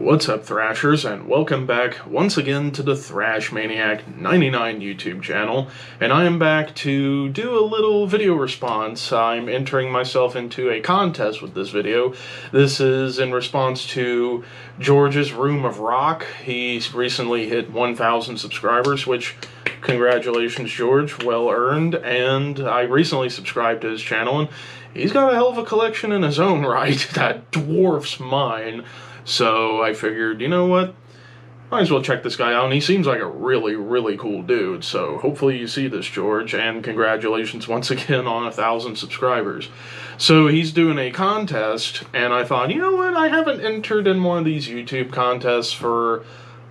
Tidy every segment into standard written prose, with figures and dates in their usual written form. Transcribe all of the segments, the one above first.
What's up, Thrashers, and welcome back once again to the Thrash Maniac 99 YouTube channel, and I am back to do a little video response. I'm entering myself into a contest with this video. This is in response to George's Room of Rock. He's recently hit 1,000 subscribers, which, congratulations, George, well earned, and I recently subscribed to his channel, and he's got a hell of a collection in his own right that dwarfs mine. So I figured, you know what, might as well check this guy out, and he seems like a really cool dude, so hopefully you see this, George, and congratulations once again on 1,000 subscribers. So he's doing a contest, and I thought, you know what, I haven't entered in one of these YouTube contests for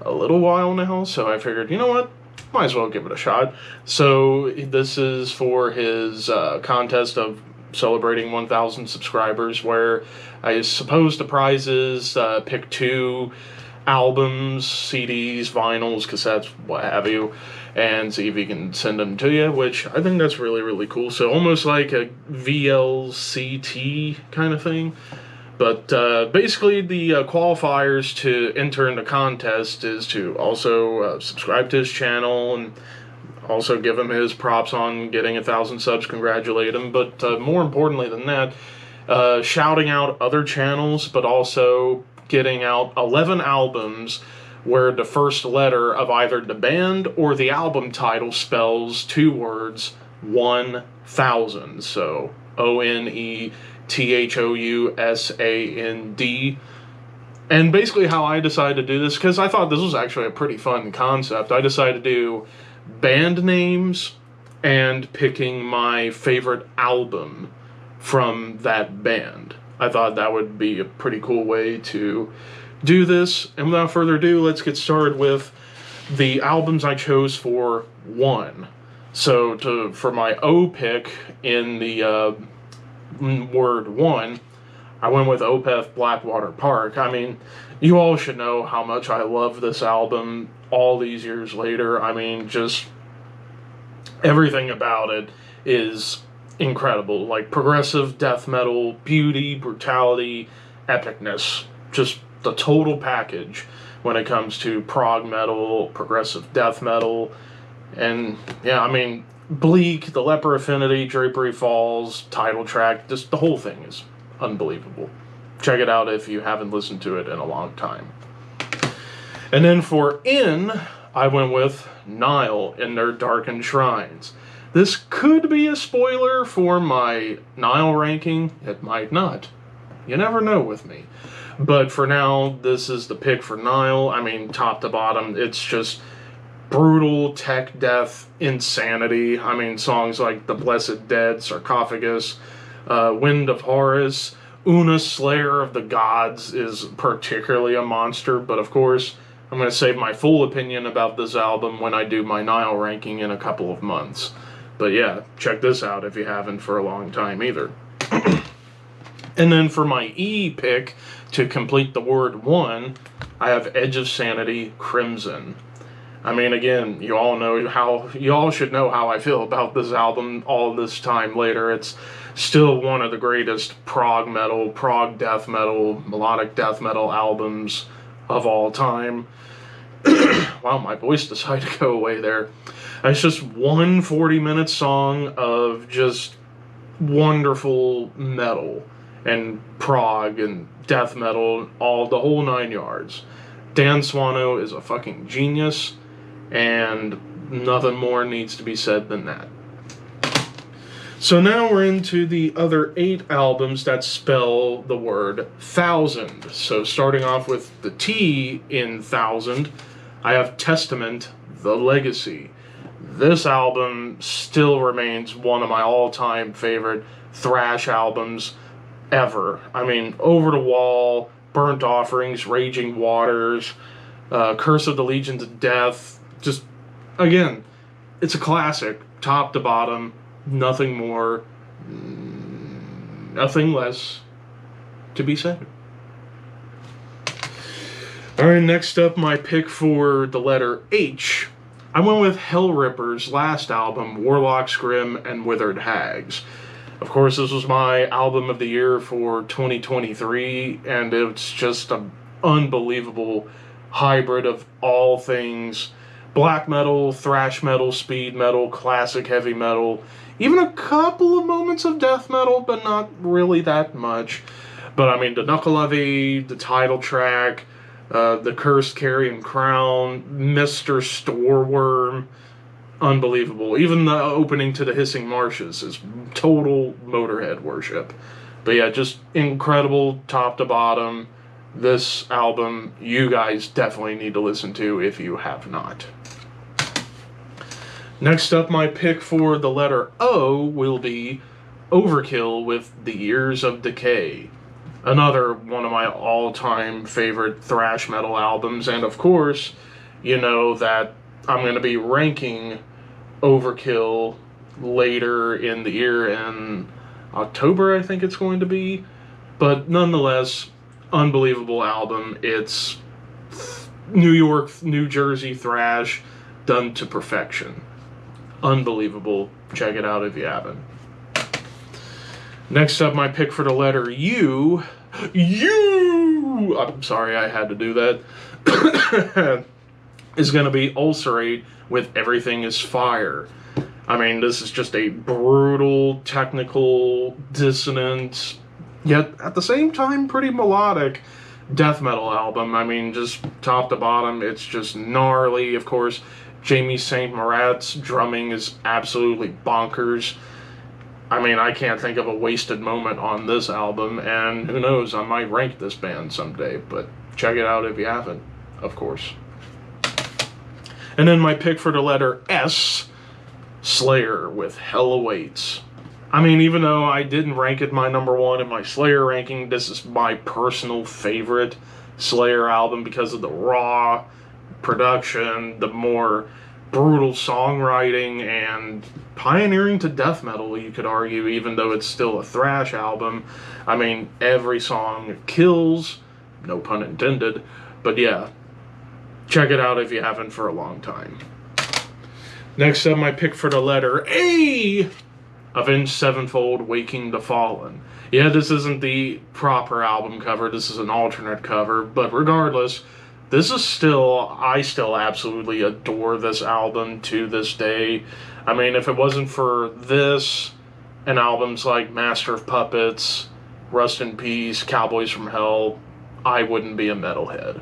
a little while now, so I figured, you know what, might as well give it a shot. So this is for his contest of celebrating 1,000 subscribers, where I suppose the prize is pick 2 albums, CDs, vinyls, cassettes, what have you, and see if he can send them to you, which I think that's really cool. So almost like a VLCT kind of thing. But basically the qualifiers to enter in the contest is to also subscribe to his channel and also give him his props on getting 1,000 subs, congratulate him, but more importantly than that, shouting out other channels, but also getting out 11 albums where the first letter of either the band or the album title spells 2 words, 1,000, so ONETHOUSAND. And basically how I decided to do this, because I thought this was actually a pretty fun concept, I decided to do band names and picking my favorite album from that band. I thought that would be a pretty cool way to do this, and without further ado, let's get started with the albums I chose for 1. So for my O pick in the word 1, I went with Opeth Blackwater Park. I mean, you all should know how much I love this album all these years later. I mean, just everything about it is incredible. Like progressive death metal, beauty, brutality, epicness. Just the total package when it comes to prog metal, progressive death metal. And yeah, I mean, Bleak, The Leper Affinity, Drapery Falls, title track, just the whole thing is unbelievable. Check it out if you haven't listened to it in a long time. And then for In, I went with Nile in Their Darkened Shrines. This could be a spoiler for my Nile ranking. It might not. You never know with me. But for now, this is the pick for Nile. I mean, top to bottom, it's just brutal tech death insanity. I mean, songs like The Blessed Dead, Sarcophagus, Wind of Horus, Una, Slayer of the Gods is particularly a monster, but of course, I'm going to save my full opinion about this album when I do my Nile ranking in a couple of months. But yeah, check this out if you haven't for a long time either. And then for my E pick, to complete the word 1, I have Edge of Sanity, Crimson. I mean, again, you all should know how I feel about this album all this time later. It's still one of the greatest prog metal, prog death metal, melodic death metal albums of all time. Wow, my voice decided to go away there. It's just one 40-minute song of just wonderful metal and prog and death metal, the whole 9 yards. Dan Swano is a fucking genius, and nothing more needs to be said than that. So now we're into the other 8 albums that spell the word 1,000. So starting off with the T in 1,000, I have Testament, The Legacy. This album still remains one of my all-time favorite thrash albums ever. I mean, Over the Wall, Burnt Offerings, Raging Waters, Curse of the Legions of Death. Just, again, it's a classic, top to bottom, nothing more, nothing less to be said. Alright, next up, my pick for the letter H. I went with Hellripper's last album, Warlock's Grim and Withered Hags. Of course, this was my album of the year for 2023, and it's just a unbelievable hybrid of all things black metal, thrash metal, speed metal, classic heavy metal, even a couple of moments of death metal, but not really that much. But I mean, the Knuckleheavy, the title track, the Cursed Carrion Crown, Mr. Storeworm, unbelievable. Even the opening to the Hissing Marshes is total Motorhead worship. But yeah, just incredible top to bottom. This album, you guys definitely need to listen to if you have not. Next up, my pick for the letter O will be Overkill with The Years of Decay. Another one of my all-time favorite thrash metal albums, and of course, you know that I'm going to be ranking Overkill later in the year in October, I think it's going to be. But nonetheless, unbelievable album. It's New York, New Jersey thrash done to perfection. Unbelievable. Check it out if you haven't. Next up, my pick for the letter U. I'm sorry I had to do that. Is going to be Ulcerate with Everything is Fire. I mean, this is just a brutal, technical, dissonant, yet at the same time pretty melodic death metal album. I mean, just top to bottom, it's just gnarly. Of course, Jamie St. Marat's drumming is absolutely bonkers. I mean, I can't think of a wasted moment on this album, and who knows, I might rank this band someday, but check it out if you haven't, of course. And then my pick for the letter S, Slayer with Hell Awaits. I mean, even though I didn't rank it my number one in my Slayer ranking, this is my personal favorite Slayer album because of the raw production, the more brutal songwriting, and pioneering to death metal, you could argue, even though it's still a thrash album. I mean, every song kills, no pun intended, but yeah, check it out if you haven't for a long time. Next up, my pick for the letter A, Avenged Sevenfold, Waking the Fallen. Yeah, this isn't the proper album cover, this is an alternate cover, but regardless, this is I still absolutely adore this album to this day. I mean, if it wasn't for this and albums like Master of Puppets, Rust in Peace, Cowboys from Hell, I wouldn't be a metalhead.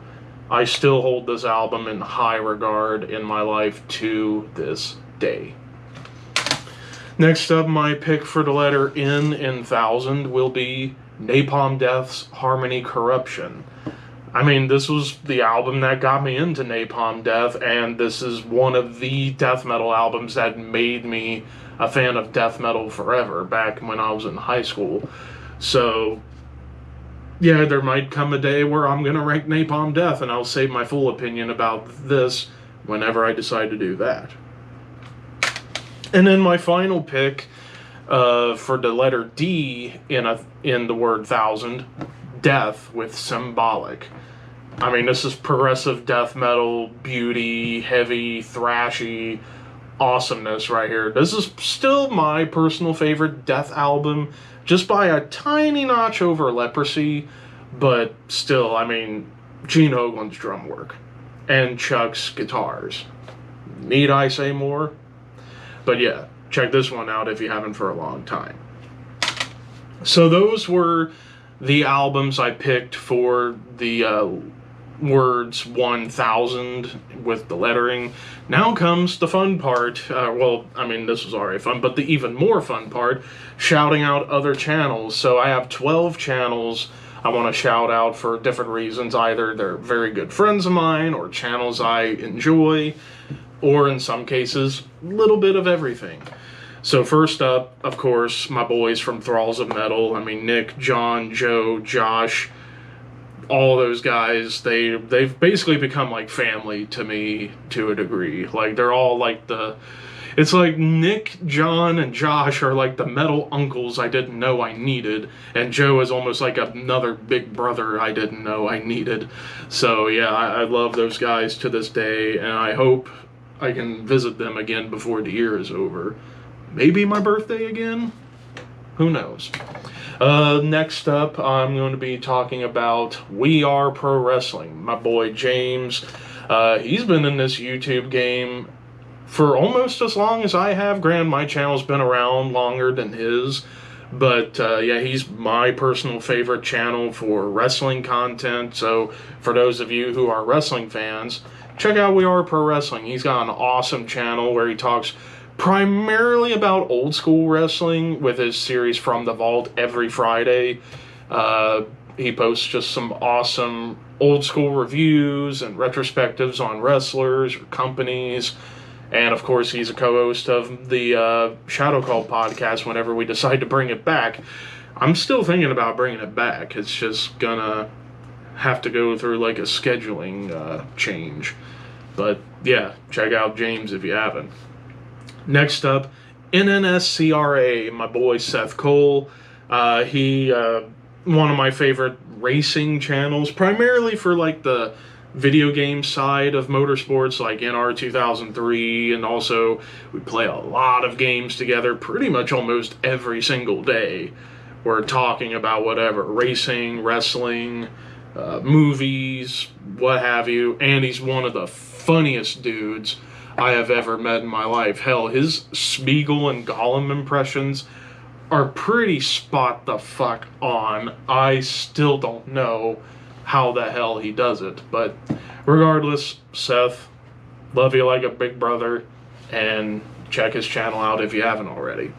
I still hold this album in high regard in my life to this day. Next up, my pick for the letter N in 1000 will be Napalm Death's Harmony Corruption. I mean, this was the album that got me into Napalm Death, and this is one of the death metal albums that made me a fan of death metal forever, back when I was in high school. So, yeah, there might come a day where I'm going to rank Napalm Death, and I'll save my full opinion about this whenever I decide to do that. And then my final pick for the letter D in the word 1000, Death with Symbolic. I mean, this is progressive death metal, beauty, heavy, thrashy awesomeness right here. This is still my personal favorite death album, just by a tiny notch over Leprosy, but still, I mean, Gene Hoglan's drum work and Chuck's guitars. Need I say more? But yeah, check this one out if you haven't for a long time. So those were the albums I picked for the words 1000 with the lettering. Now comes the fun part. Well, I mean, this was already fun, but the even more fun part, shouting out other channels. So I have 12 channels I want to shout out for different reasons. Either they're very good friends of mine, or channels I enjoy, or in some cases, a little bit of everything. So first up, of course, my boys from Thralls of Metal. I mean, Nick, John, Joe, Josh, all those guys, they've basically become like family to me to a degree. Like, they're all like it's like Nick, John, and Josh are like the metal uncles I didn't know I needed, and Joe is almost like another big brother I didn't know I needed. So yeah, I love those guys to this day, and I hope I can visit them again before the year is over. Maybe my birthday again? Who knows? Next up, I'm going to be talking about We Are Pro Wrestling. My boy James, he's been in this YouTube game for almost as long as I have. Granted, my channel's been around longer than his, but yeah, he's my personal favorite channel for wrestling content. So for those of you who are wrestling fans, check out We Are Pro Wrestling. He's got an awesome channel where he talks primarily about old school wrestling with his series From the Vault every Friday. He posts just some awesome old school reviews and retrospectives on wrestlers or companies. And of course, he's a co-host of the Shadow Call podcast whenever we decide to bring it back. I'm still thinking about bringing it back. It's just gonna have to go through like a scheduling change. But yeah, check out James if you haven't. Next up, NNSCRA, my boy Seth Cole. He one of my favorite racing channels, primarily for like the video game side of motorsports, like NR 2003, and also we play a lot of games together pretty much almost every single day. We're talking about whatever, racing, wrestling, movies, what have you, and he's one of the funniest dudes I have ever met in my life. Hell, his Smeagol and Gollum impressions are pretty spot the fuck on. I still don't know how the hell he does it, but regardless, Seth, love you like a big brother, and check his channel out if you haven't already.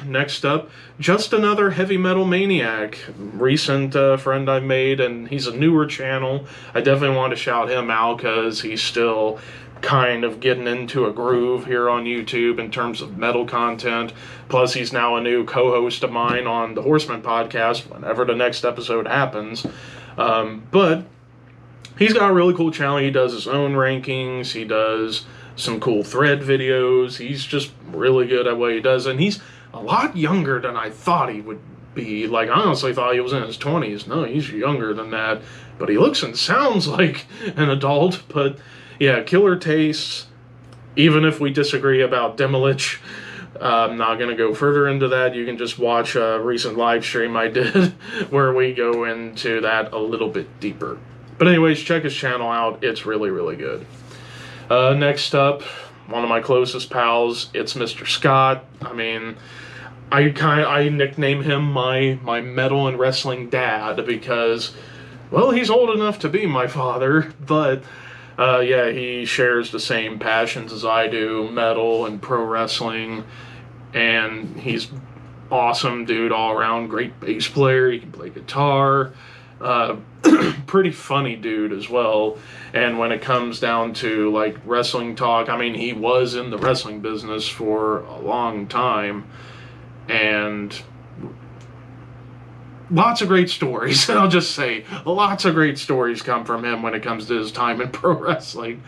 Next up, just another heavy metal maniac, recent friend I made, and he's a newer channel. I definitely want to shout him out because he's still kind of getting into a groove here on YouTube in terms of metal content. Plus, he's now a new co-host of mine on the Horseman podcast whenever the next episode happens. But he's got a really cool channel. He does his own rankings. He does some cool thread videos. He's just really good at what he does. And he's a lot younger than I thought he would be. Like, I honestly thought he was in his 20s. No, he's younger than that. But he looks and sounds like an adult. But yeah, killer tastes. Even if we disagree about Demilich, I'm not going to go further into that. You can just watch a recent live stream I did where we go into that a little bit deeper. But anyways, check his channel out. It's really, really good. Next up, one of my closest pals, it's Mr. Scott. I mean, I nickname him my metal and wrestling dad because, well, he's old enough to be my father, but yeah, he shares the same passions as I do, metal and pro wrestling, and he's awesome dude all around, great bass player, he can play guitar, pretty funny dude as well. And when it comes down to like wrestling talk, I mean, he was in the wrestling business for a long time, and lots of great stories. I'll just say, lots of great stories come from him when it comes to his time in pro wrestling.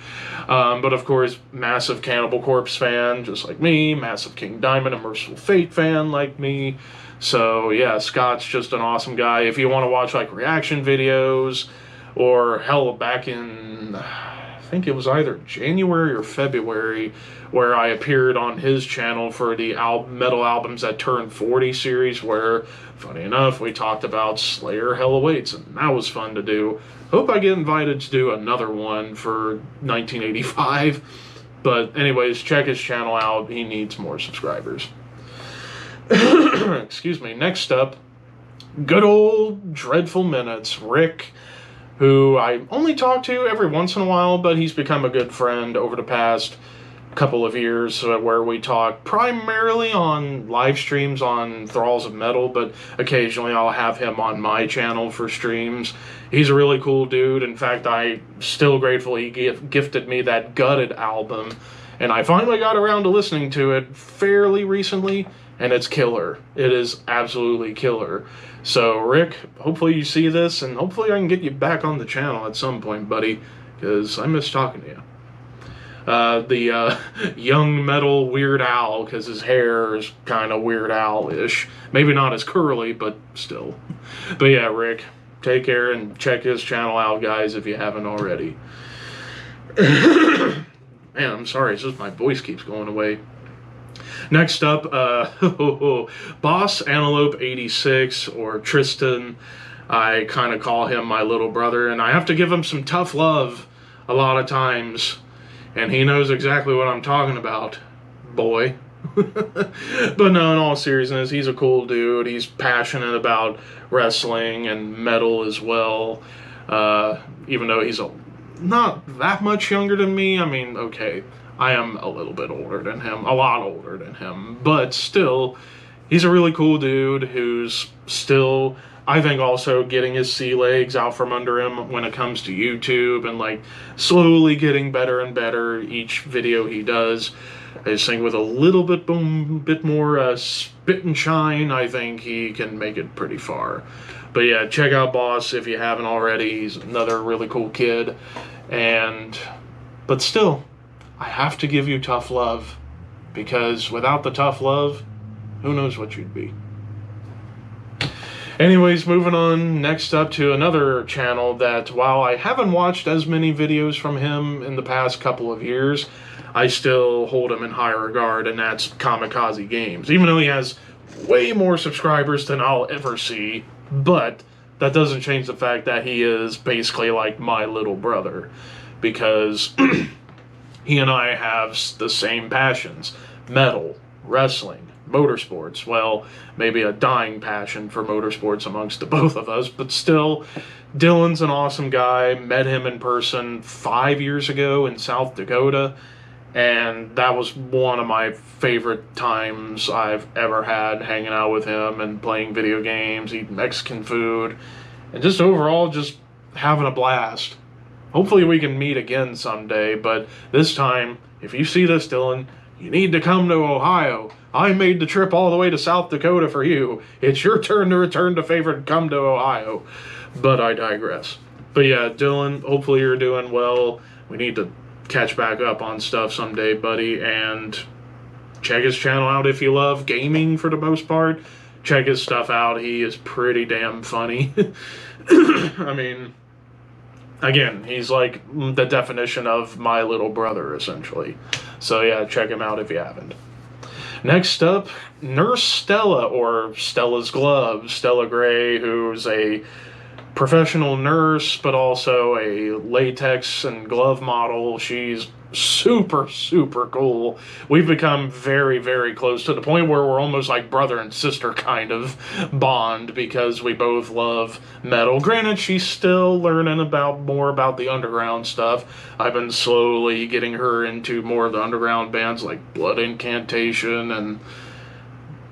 But of course, massive Cannibal Corpse fan, just like me. Massive King Diamond and Merciful Fate fan, like me. So yeah, Scott's just an awesome guy. If you want to watch like reaction videos, or hell, back in, I think it was either January or February, where I appeared on his channel for the Metal Albums That Turned 40 series, where, funny enough, we talked about Slayer Hell Awaits, and that was fun to do. Hope I get invited to do another one for 1985. But anyways, check his channel out. He needs more subscribers. Excuse me. Next up, good old Dreadful Minutes, Rick, who I only talk to every once in a while, but he's become a good friend over the past couple of years, where we talk primarily on live streams on Thralls of Metal, but occasionally I'll have him on my channel for streams. He's a really cool dude. In fact, I'm still grateful he gifted me that Gutted album, and I finally got around to listening to it fairly recently, and it's killer. It is absolutely killer. So, Rick, hopefully you see this, and hopefully I can get you back on the channel at some point, buddy, because I miss talking to you. The young metal Weird Al, because his hair is kind of Weird Al-ish. Maybe not as curly, but still. But yeah, Rick, take care and check his channel out, guys, if you haven't already. Man, I'm sorry, it's just my voice keeps going away. Next up, Boss Antelope 86, or Tristan. I kind of call him my little brother, and I have to give him some tough love a lot of times, and he knows exactly what I'm talking about, boy. But no, in all seriousness, he's a cool dude. He's passionate about wrestling and metal as well, even though he's not that much younger than me. I mean, okay, I am a little bit older than him, a lot older than him, but still, he's a really cool dude who's still, I think, also getting his sea legs out from under him when it comes to YouTube, and like slowly getting better and better each video he does. I just think with a little bit more spit and shine, I think he can make it pretty far. But yeah, check out Boss if you haven't already. He's another really cool kid. But still, I have to give you tough love, because without the tough love, who knows what you'd be. Anyways, moving on, next up to another channel that, while I haven't watched as many videos from him in the past couple of years, I still hold him in high regard, and that's Kamikaze Games. Even though he has way more subscribers than I'll ever see, but that doesn't change the fact that he is basically like my little brother, because he and I have the same passions: metal, wrestling, motorsports. Well, maybe a dying passion for motorsports amongst the both of us, but still, Dylan's an awesome guy. Met him in person 5 years ago in South Dakota, and that was one of my favorite times I've ever had, hanging out with him and playing video games, eating Mexican food, and just overall just having a blast. Hopefully we can meet again someday, but this time, if you see this, Dylan, you need to come to Ohio. I made the trip all the way to South Dakota for you. It's your turn to return to favorite come to Ohio. But I digress. But yeah, Dylan, hopefully you're doing well. We need to catch back up on stuff someday, buddy, and check his channel out if you love gaming for the most part. Check his stuff out. He is pretty damn funny. I mean, again, he's like the definition of my little brother, essentially. So yeah, check him out if you haven't. Next up, Nurse Stella, or Stella's Gloves, Stella Gray, who's a professional nurse, but also a latex and glove model. She's super, super cool. We've become very, very close, to the point where we're almost like brother and sister kind of bond, because we both love metal. Granted, she's still learning more about the underground stuff. I've been slowly getting her into more of the underground bands like Blood Incantation and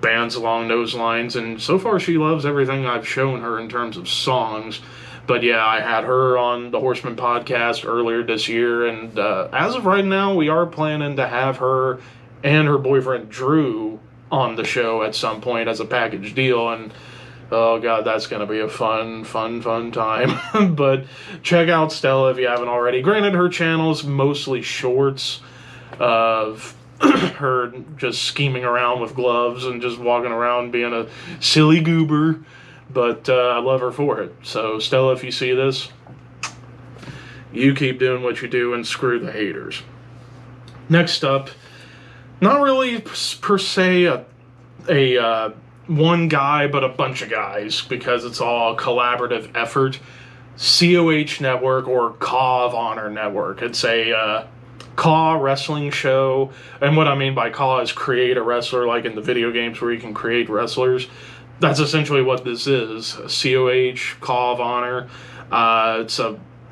bands along those lines, and so far she loves everything I've shown her in terms of songs. But yeah, I had her on the Horseman podcast earlier this year, and as of right now, we are planning to have her and her boyfriend Drew on the show at some point as a package deal, and oh god, that's going to be a fun time. But check out Stella if you haven't already. Granted, her channel's mostly shorts of her just scheming around with gloves and just walking around being a silly goober, but I love her for it. So Stella, if you see this, you keep doing what you do and screw the haters. Next up, not really per se a one guy, but a bunch of guys, because it's all a collaborative effort. COH Network, or Caw of Honor Network. It's a Caw wrestling show, and what I mean by Caw is create a wrestler, like in the video games where you can create wrestlers. That's essentially what this is. COH, Caw of Honor. It's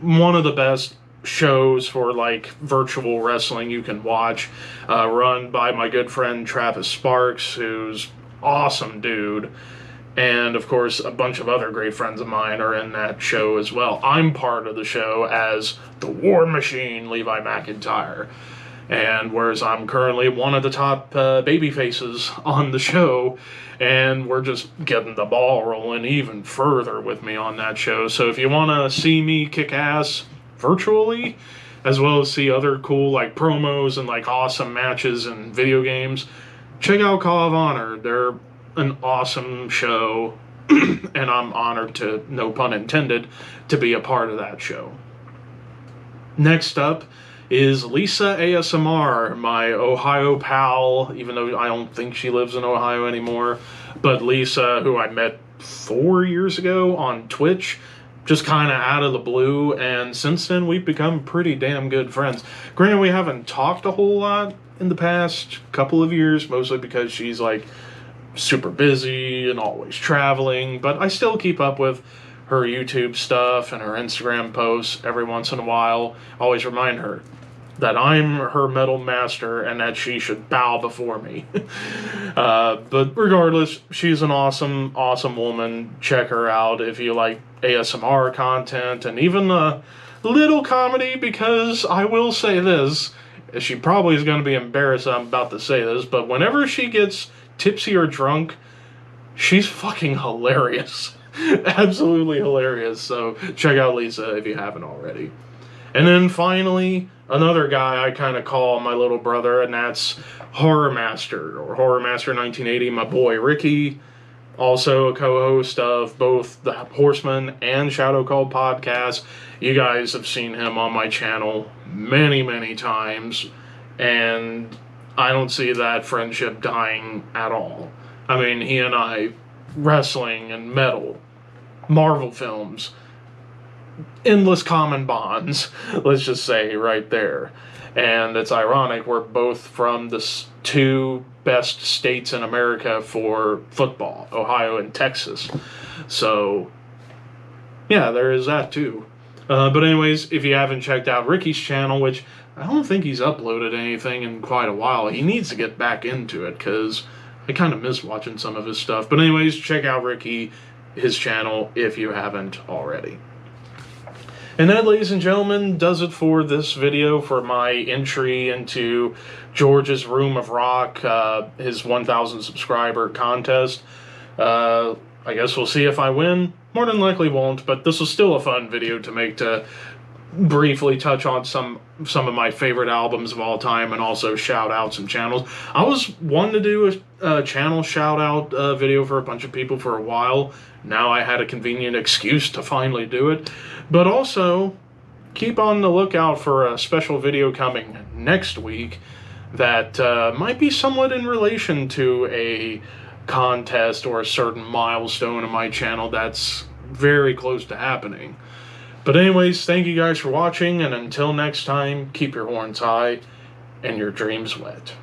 one of the best shows for like virtual wrestling you can watch, run by my good friend Travis Sparks, who's awesome dude. And of course, a bunch of other great friends of mine are in that show as well. I'm part of the show as the War Machine, Levi McIntyre. And whereas I'm currently one of the top baby faces on the show, and we're just getting the ball rolling even further with me on that show. So if you want to see me kick ass virtually, as well as see other cool like promos and like awesome matches and video games, check out Call of Honor. They're an awesome show, and I'm honored to, no pun intended, to be a part of that show. Next up is Lisa ASMR, my Ohio pal, even though I don't think she lives in Ohio anymore. But Lisa, who I met 4 years ago on Twitch, just kind of out of the blue, and since then we've become pretty damn good friends. Granted, we haven't talked a whole lot in the past couple of years, mostly because she's like super busy and always traveling, but I still keep up with her YouTube stuff and her Instagram posts every once in a while. Always remind her that I'm her metal master and that she should bow before me. But regardless, she's an awesome, awesome woman. Check her out if you like ASMR content and even a little comedy, because I will say this, she probably is going to be embarrassed I'm about to say this, but whenever she gets tipsy or drunk, she's fucking hilarious. Absolutely hilarious. So check out Lisa if you haven't already. And then finally, another guy I kind of call my little brother, and that's Horror Master, or Horror Master 1980, my boy Ricky, also a co-host of both the Horseman and Shadow Call podcast. You guys have seen him on my channel many, many times, and I don't see that friendship dying at all. I mean, he and I, wrestling and metal, Marvel films, endless common bonds, let's just say, right there. And it's ironic, we're both from the two best states in America for football, Ohio and Texas. So, yeah, there is that too. But anyways, if you haven't checked out Ricky's channel, which I don't think he's uploaded anything in quite a while, he needs to get back into it, because I kind of miss watching some of his stuff. But anyways, check out Ricky, his channel, if you haven't already. And that, ladies and gentlemen, does it for this video, for my entry into George's Room of Rock, his 1,000 subscriber contest. I guess we'll see if I win. More than likely won't, but this was still a fun video to make, to briefly touch on some of my favorite albums of all time, and also shout out some channels. I was wanting to do a channel shout out video for a bunch of people for a while. Now I had a convenient excuse to finally do it. But also, keep on the lookout for a special video coming next week that might be somewhat in relation to a contest or a certain milestone in my channel that's very close to happening. But anyways, thank you guys for watching, and until next time, keep your horns high and your dreams wet.